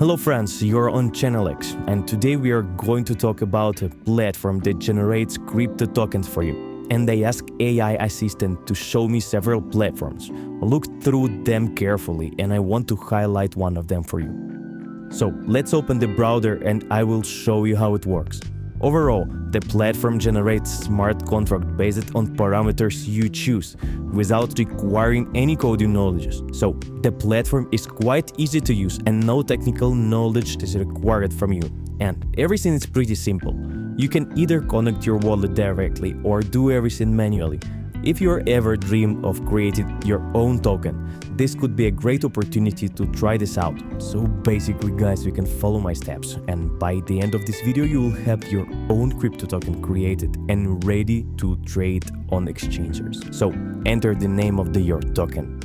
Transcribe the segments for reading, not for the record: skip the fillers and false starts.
Hello friends, you're on Channel X, and today we are going to talk about a platform that generates crypto tokens for you. And I asked AI assistant to show me several platforms. I looked through them carefully and I want to highlight one of them for you. So let's open the browser and I will show you how it works. Overall, the platform generates smart contract based on parameters you choose, without requiring any coding knowledge. So, the platform is quite easy to use and no technical knowledge is required from you. And everything is pretty simple. You can either connect your wallet directly or do everything manually. If you ever dream of creating your own token, this could be a great opportunity to try this out. So basically guys, you can follow my steps and by the end of this video you will have your own crypto token created and ready to trade on exchanges. So enter the name of your token.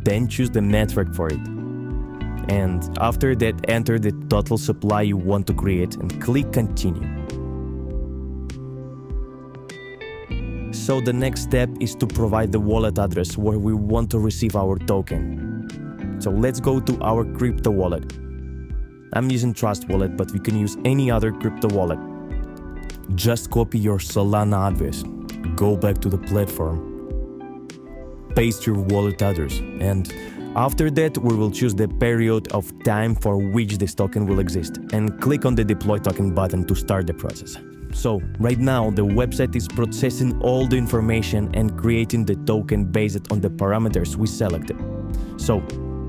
Then choose the network for it. And after that, enter the total supply you want to create and click continue. So the next step is to provide the wallet address where we want to receive our token. So let's go to our crypto wallet. I'm using Trust Wallet, but we can use any other crypto wallet. Just copy your Solana address, go back to the platform, paste your wallet address, and after that we will choose the period of time for which this token will exist and click on the deploy token button to start the process. So right now the website is processing all the information and creating the token based on the parameters we selected. So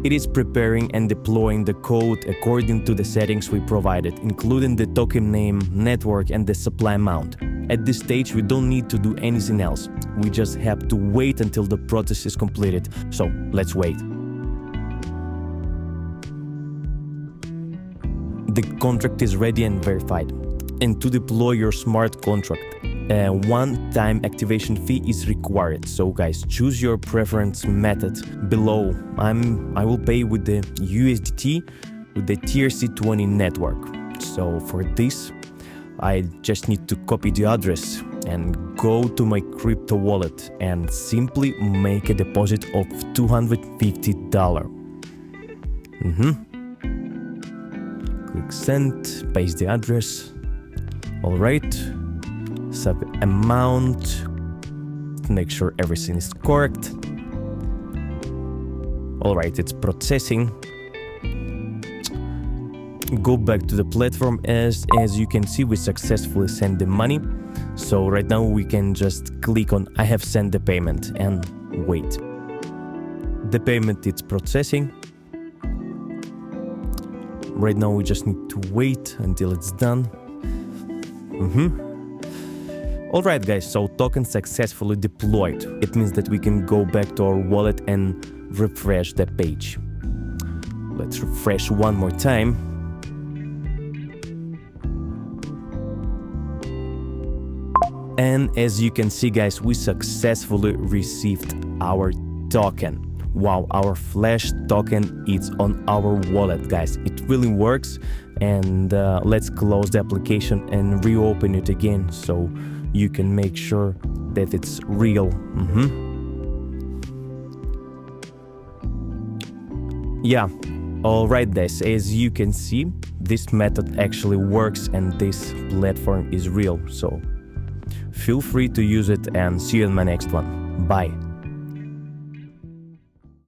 it is preparing and deploying the code according to the settings we provided, including the token name, network and the supply amount. At this stage we don't need to do anything else. We just have to wait until the process is completed. So let's wait. The contract is ready and verified. And to deploy your smart contract, a one-time activation fee is required. So guys, choose your preference method below. I will pay with the USDT with the TRC20 network. So for this, I just need to copy the address and go to my crypto wallet and simply make a deposit of $250. Click send, paste the address. Alright, sub amount, make sure everything is correct. Alright, it's processing. Go back to the platform. As you can see, we successfully sent the money. So right now we can just click on I have sent the payment and wait. The payment is processing. Right now we just need to wait until it's done. Alright guys, so token successfully deployed. It means that we can go back to our wallet and refresh the page. Let's refresh one more time. And as you can see guys, we successfully received our token. Wow, our Flash token is on our wallet guys. It really works. And let's close the application and reopen it again so you can make sure that it's real. Yeah, alright guys, as you can see, this method actually works and this platform is real. So feel free to use it and see you in my next one. Bye.